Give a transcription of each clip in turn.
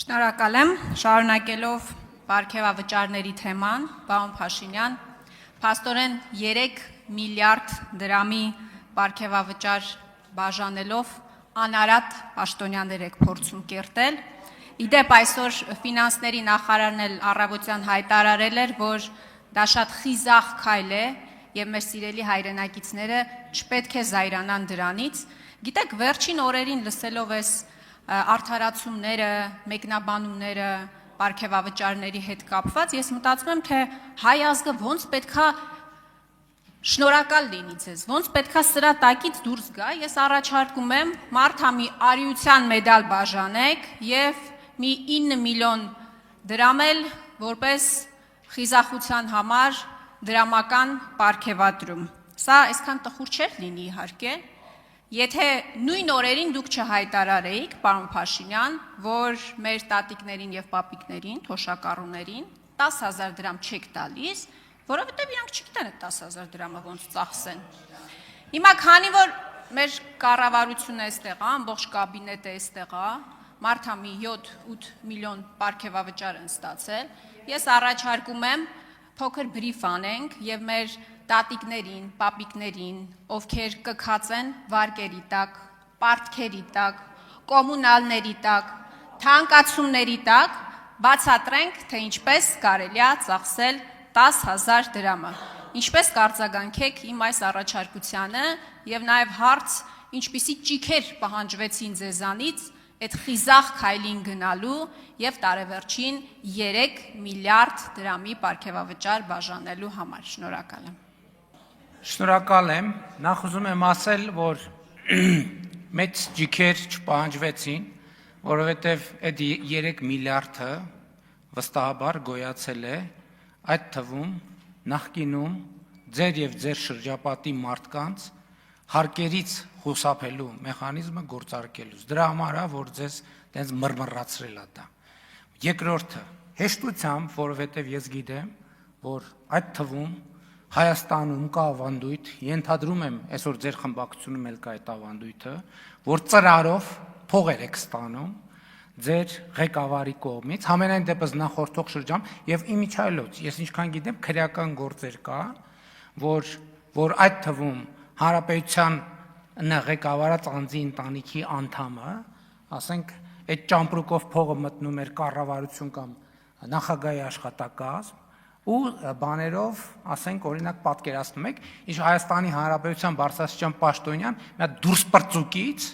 Շնորհակալ եմ, շարունակելով պարգևավճարների թեման, պարոն Փաշինյան, փաստորեն 3 միլիարդ դրամի պարգևավճար բաժանելով անարատ պաշտոնյաներ եք փորձում կերտել։ Իդեպ այսօր ֆինանսների նախարարն էլ առավոտյան հայտարարել էր, որ դա շատ խիզախ քայլ է եւ մեր սիրելի հայրենակիցները չպետք է զայրանան դրանից։ Գիտեք, վերջին օրերին լսելով այս արդարացումները, մեկնաբանումները, պարգևավճարների հետ կապված, ես մտածում եմ, թե հայ ազգը ոնց պետքա շնորհակալ լինի ձեզ, ոնց պետքա սրա տակից դուրս գա։ Ես առաջարկում եմ մարդա մի արիության մեդալ բաժանեք եւ մի 9 միլիոն դրամ էլ որպես խիզախության համար դրամական պարգևատրում։ Սա այսքան տխուր չէր լինի իհարկե, եթե նույն օրերին դուք չհայտարարեիք, պարոն Փաշինյան, որ մեր տատիկներին եւ պապիկներին, թոշակառուներին 10,000 դրամ չեք տալիս, որովհետեւ իրանք չգիտեն այդ 10,000 դրամը ոնց ծախսեն։ Հիմա քանի որ մեր կառավարությունը այստեղ է, ամբողջ կաբինետը այստեղ է, մարդա մի 7-8 միլիոն պարգևավճար են ստացել, ես առաջարկում եմ փոքր բրիֆ անենք եւ մեր տատիկներին, պապիկներին, ովքեր կքածեն վարկերի տակ, պարտքերի տակ, կոմունալների տակ, թանկացումների տակ, բացատրենք, թե ինչպես կարելի է ծախսել 10,000 դրամը։ Ինչպես կարձագանքեք իմ այս առաջարկությանը եւ նաեւ հարց, ինչպիսի ճիքեր պահանջվեցին ձեզանից այդ խիզախ քայլին գնալու եւ տարեվերջին 3 միլիարդ դրամի պարգևավճար բաժանելու համար։ Շնորհակալ եմ։ Շնորհակալ եմ, նախ ուզում եմ ասել, որ մեծ ճիքեր չպահանջվեցին, որովհետև այդ 3 միլիարդը վստահաբար գոյացել է, այդ թվում նախկինում ձեր եւ ձեր շրջապատի մարդկանց հարկերից խուսափելու մեխանիզմը գործարկելուց։ Դրա համար է, որ ձեզ տենց մռմռացրել է դա։ Երկրորդը, հեշտությամբ, որովհետև ես գիտեմ, որ այդ թվում Հայաստանում կա ավանդույթ, ենթադրում եմ, այսօր ձեր խմբակցությունում էլ կա այդ ավանդույթը, որ ծրարով փողեր եք ստանում ձեր ղեկավարի կողմից, համենայն դեպս նախորդող շրջան եւ իմիջայլոց, ես ինչքան գիտեմ, քրեական գործեր կա, որ այդ թվում Հանրապետության ղեկավարած անձի ընտանիքի անդամը, ասենք, այդ ճամպրուկով փողը մտնում էր կառավարություն կամ նախագահի աշխատակազմ ու բաներով, ասենք, օրինակ պատկերացնում եք, ինչ Հայաստանի Հանրապետության բարձրաստիճան պաշտոնյան մի հատ դուրս պրծուկից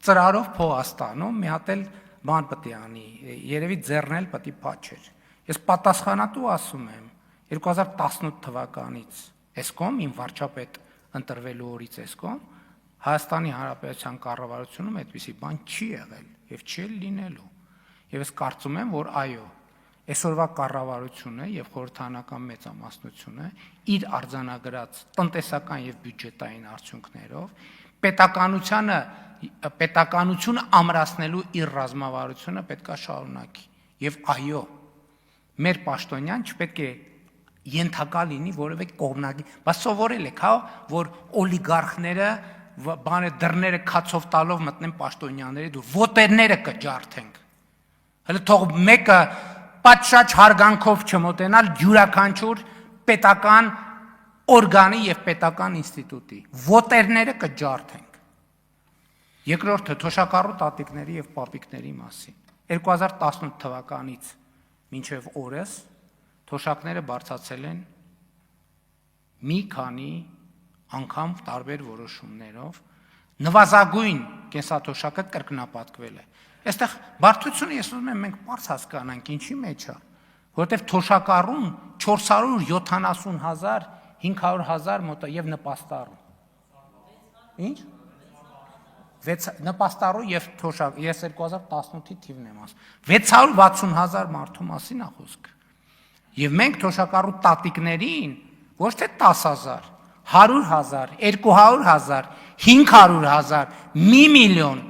ծրարով փող ստանում, մի հատ էլ բան պետք է անի, երևի ձեռն էլ պետք է փաչեր։ Ես պատասխանատու ասում եմ 2018 թվականից էսկոմ իմ վարչապետ ընտրվելու օրից էսկոմ Հայաստանի Հանրապետության կառավարությունում այդպիսի բան չի եղել եւ չի լինելու։ Եվ ես կարծում եմ, որ այո, այսօրվա կառավարությունը եւ խորհրդարանական մեծամասնությունը իր արձանագրած տնտեսական եւ բյուջետային արդյունքներով պետականությունը ամրացնելու իր ռազմավարությունը պետքա շարունակի։ Եվ այո, մեր պաշտոնյան չպետք է ենթակա լինի որևէ կողմնակի, բայց սովորել եք, հա, որ օլիգարխները դռները քացով տալով մտնեն պաշտոնյաների դուր, ոտերները կջարդենք։ Հələ թող մեկը պատշաճ հարգանքով չմոտենալ յուրաքանչյուր պետական օրգանի եւ պետական ինստիտուտի, ոտերները կջարդենք։ Երկրորդը թոշակառու տատիկների եւ պապիկների մասին։ 2018 թվականից մինչեւ օրս թոշակները բարձրացել են մի քանի անգամ տարբեր որոշումներով, նվազագույն կենսաթոշակը կրկնապատկվել է։ Այստեղ բարդությունը ես ուզում եմ մենք բարձ հասկանանք ինչի մեջ է, որովհետև թոշակառուն 470,000, 500,000 մոտ եւ նպաստառու։ Ինչ? Նպաստառու եւ թոշակ, ես 2018-ի թիվն եմ ասում։ 660,000 մարդու մասին է խոսքը։ Եվ մենք թոշակառու տատիկներին ոչ թե 10,000, 100,000, 200,000, 500,000, 1 միլիոն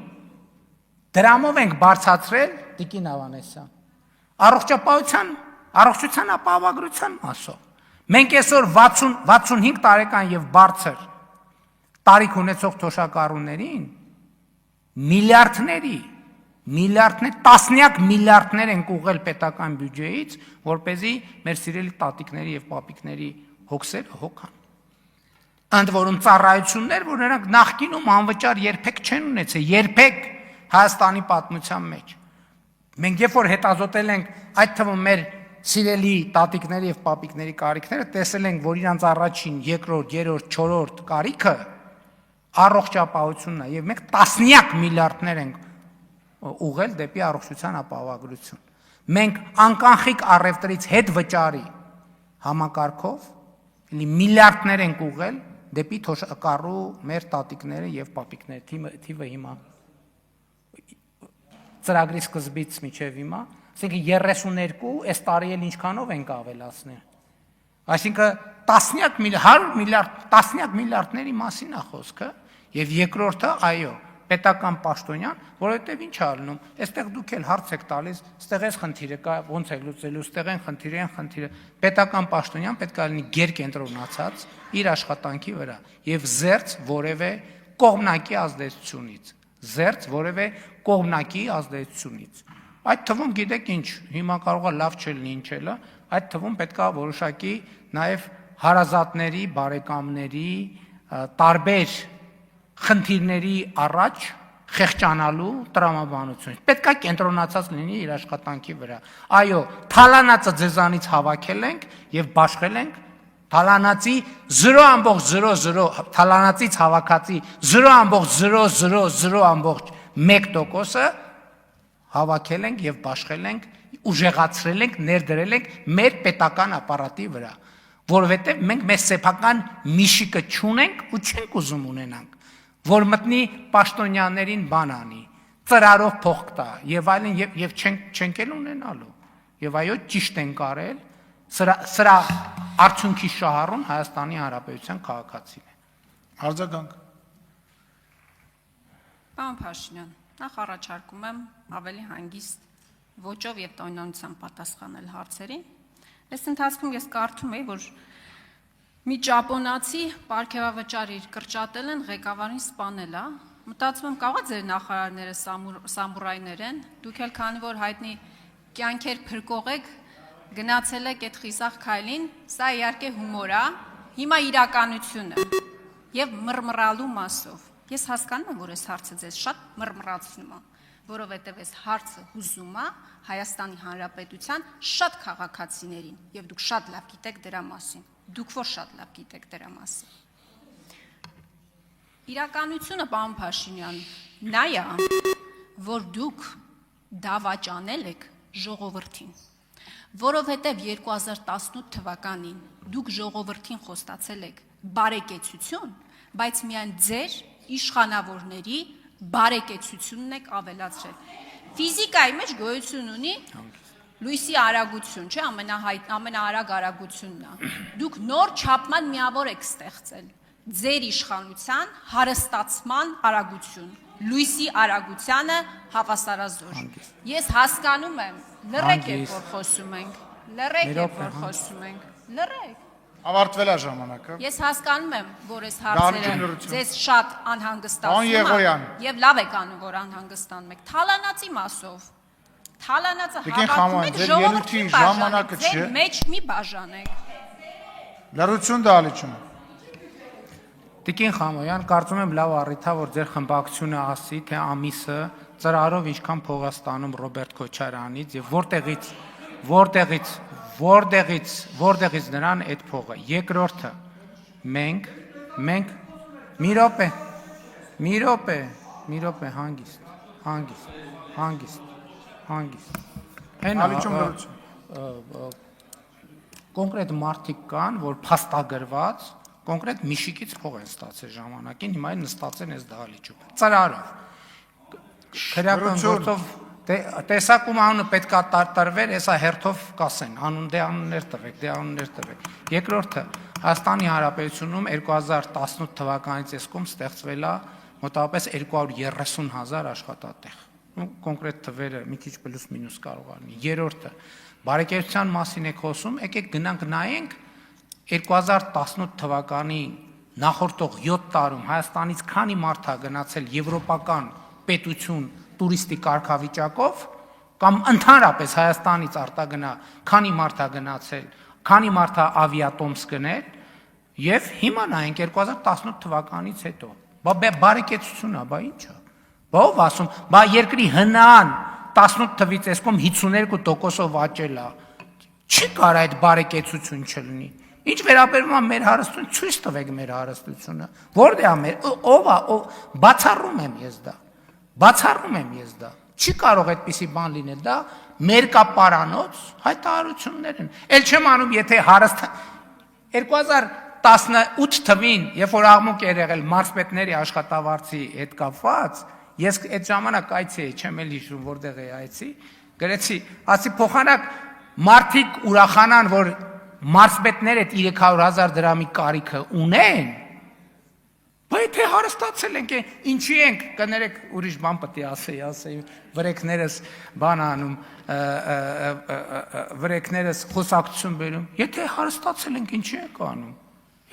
դրամով ենք բարձրացրել Տիկին Ավանեսյան։ Առողջության ապահովագրության մասով։ Մենք այսօր 65 տարեկան եւ բարձր տարիք ունեցող թոշակառուներին միլիարդների Միլիարդներ, տասնյակ միլիարդներ են ուղղել պետական բյուջեից, որպեսզի մեր սիրելի տատիկների եւ պապիկների հոգսերը հոգան։ Ընդ որում ծառայություններ, որ նրանք նախկինում անվճար երբեք չեն ունեցել, երբեք Հայաստանի պատմության մեջ։ Մենք երբ որ հետազոտել ենք այդ թվում մեր սիրելի տատիկների եւ պապիկների կարիքները, տեսել ենք, որ իրանց առաջին, երկրորդ, երրորդ, չորրորդ կարիքը առողջապահությունն է եւ մենք տասնյակ միլիարդներ ենք ուղղել դեպի առողջության ապահովագրություն։ Մենք անկանխիկ առևտրից հետ վճարի համակարգով միլիարդներ ենք ուղղել դեպի թոշակառու մեր տատիկները եւ պապիկները, թիվը հիմա ծրագրի սկզբից մինչև հիմա, ասենք 32, այս տարի էլ ինչքանով ենք ավելացնել։ Այսինքն տասնյակ միլիարդների մասին է խոսքը, եւ երկրորդը, այո, պետական պաշտոնյան, որովհետեւ ինչ ալնում, այստեղ դուք էլ հարց եք տալիս, այստեղ էս խնդիրը կա, ոնց եք լուծելու, այստեղ են խնդիրը, պետական պաշտոնյան պետք է լինի գերկենտրոնացած իր աշխատանքի վրա եւ զերծ որևէ կողմնակի ազդեցությունից, Այդ թվում գիտեք ինչ, հիմա կարող է լավ չլինի ինչելը, այդ թվում պետքա որոշակի նաև հարազատների, բարեկամների, տարբեր խնդիրների առաջ խեղճանալու տրամաբանություն։ Պետքա կենտրոնացած լինի իր աշխատանքի վրա։ Այո, թալանացը ձեզանից հավաքել ենք եւ բաշխել ենք, թալանացի 0.00, թալանացից հավաքածի 0.000.1%-ը հավաքել ենք եւ բաշխել ենք, ուժեղացրել ենք, ներդրել ենք մեր պետական ապարատի վրա, որովհետեւ մենք մեր սեփական միշիկը չունենք ու չենք ուզում ունենանք, որ մտնի պաշտոնյաներին բան անի, ծրարով փող տա եւ այլն եւ չենք էլ ունենալու։ Եվ այո, ճիշտ են կարել, սրա արդյունքի շահառուն Հայաստանի Հանրապետության քաղաքացին է։ Արձագանք։ Պարոն Փաշինյան, նախ առաջարկում եմ ավելի հանգիստ ոճով եւ տոնանությամբ պատասխանել հարցերին։ Այս ընթացքում ես կարդում էի, որ մի ճապոնացի պարգևավճար իր կրճատել են, ղեկավարին սպանել է։ Մտածում եմ, կարող է ձեր նախարարները սամուրայներ են, դուք էլ քանի որ հայտնի կյանքեր փրկող եք, գնացել եք այդ խիսախ քայլին, սա իհարկե հումոր է, հիմա իրականություն է եւ մռմռալու մասով։ Ես հասկանում եմ, որ այս հարցը ձեզ շատ մռմռացնում է, որովհետև այս հարցը հուզում է Հայաստանի Հանրապետության շատ քաղաքացիներին եւ դուք շատ լավ գիտեք դրա մասին։ Դուք որ շատ լավ գիտեք դրա մասին։ Իրականությունը, պարոն Փաշինյան, նա է, որ դուք դավաճանել եք ժողովրդին, որովհետև 2018 թվականին դուք ժողովրդին խոստացել եք բարեկեցություն, բայց միայն ձեր իշխանավորների բարեկեցությունն եք ավելացրել։ Ֆիզիկայի մեջ գոյություն ունի լույսի արագություն, չէ, ամենաարագ արագությունն է։ Դուք նոր չափման միավոր եք ստեղծել ձեր իշխանության հարստացման արագություն, լույսի արագությանը հավասարազոր։ Ես հասկանում եմ, լռեք եք որ խոսում ենք, լռեք։ Ավարտվել է ժամանակը։ Ես հասկանում եմ, որ այս հարցերը ձեզ շատ անհանգստացնում են եւ լավ եք անում, որ անհանգստանում եք։ Թալանացի մասով։ Թալանացը հավաքում եք ժողովրդի ժամանակը չէ։ Ձեր մեջ մի բաժանեք։ Լրություն դալիճում։ Տիկին Խամոյան, կարծում եմ լավ առիթ է, որ ձեր խմբակցությունը ասի, թե ամիսը ծրարով ինչքան փող է ստանում Ռոբերտ Քոչարյանից եւ որտեղից նրան այդ փողը։ Երկրորդը, մենք մի րոպե հանգիստ։ Դալիճում լրություն։ Կոնկրետ մարդիկ կան, որ փաստագրված կոնկրետ միշիկից փող են ստացել ժամանակին, հիմա են նստած են այս դահլիճում։ Ծրարով։ Քրեական գործով տեսակում անունը պետք է տարվեր, հեսա հերթով կասեն, անուններ տվեք։ Երկրորդը, Հայաստանի Հանրապետությունում 2018 թվականից այսքոմ ստեղծվել է մոտավորապես 230,000 աշխատատեղ։ Կոնկրետ թվերը մի քիչ պլյուս մինուս կարող է լինի։ Երրորդը, բարեկեցության մասին եք խոսում, եկեք գնանք նայենք 2018 թվականի նախորդող 7 տարում Հայաստանից քանի մարդ է գնացել եվրոպական պետություն տուրիստի կարգավիճակով կամ ընդհանրապես Հայաստանից արտագնա, քանի մարդ է գնացել, քանի մարդ է ավիատոմս գնել եւ հիմա նայենք 2018 թվականից հետո։ Բա բարեկեցություն է, բա ի՞նչ է։ Բա ով ասում, բա երկրի հնան 18 թվից էսկոմ 52%-ով աճել է։ Չի կարող այդ բարեկեցություն չլինի։ Ինչ վերաբերում է մեր հարստություն, ցույց տվեք մեր հարստությունը։ Որտե՞ղ է մեր, ով է, բացառում եմ ես դա։ Բացառում եմ ես դա։ Չի կարող այդպիսի բան լինել, դա մերկապարանոց հայտարարություններ են։ Էլ չեմ անում, եթե հարստ 2018 թվին, երբ որ աղմուկ էր եղել մարզպետների աշխատավարձի հետ կապված, ես այդ ժամանակ այցի էի, չեմ էլ հիշում որտեղ էի այցի, գրեցի, ասի փոխանակ մարդիկ ուրախանան, որ մարզպետները 300,000 դրամի կարիքը ունեն, բայց եթե հարստացել ենք, ինչի ենք, կներեք ուրիշ բան պետք է ասեի, վրեքներս բան անում, վրեքներս խոսակցություն բերում, եթե հարստացել ենք, ինչի ենք անում,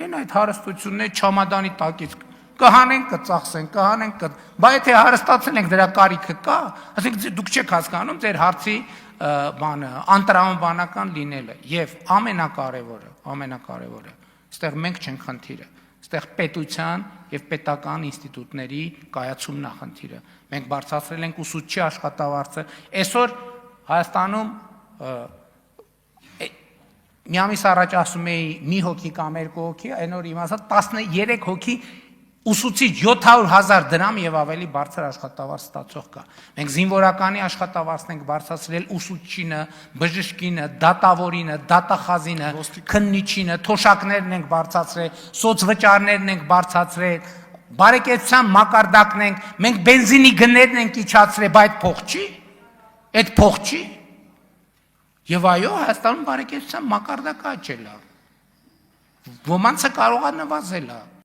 են այդ հարստությունները չամադանի տակից կհանենք, կծախսենք, կհանենք, բայց եթե հարստացել ենք, դրա կարիքը կա, ասենք դուք չեք հասկանում ձեր հարցի բանը, անտրամաբանական լինելը եւ ամենակարևորը, այստեղ մենք չենք խնդիրը, այստեղ պետության եւ պետական ինստիտուտների կայացումն է խնդիրը։ Մենք բարձրացրել ենք ուսուցչի աշխատավարձը, այսօր Հայաստանում մի ամիս առաջ ասում էի մի հոգի կամ երկու հոգի, այն օր իմացա 13 հոգի ուսուցիչ 700,000 դրամ եւ ավելի բարձր աշխատավարձ ստացող կա։ Մենք զինվորականի աշխատավարձն ենք բարձրացրել ուսուցչինը, բժշկինը, դատավորինը, դատախազինը, քննիչինը, թոշակներն ենք բարձրացրել, սոցվճարներն ենք բարձրացրել, բարեկեցության մակարդակն ենք, մենք բենզինի գներն ենք իջացրել, բայց փող չի։ Այդ փող չի։ Եվ այո, Հայաստանում բարեկեցության մակարդակը աճել է։ Ոմանցը կարող է նվազել է։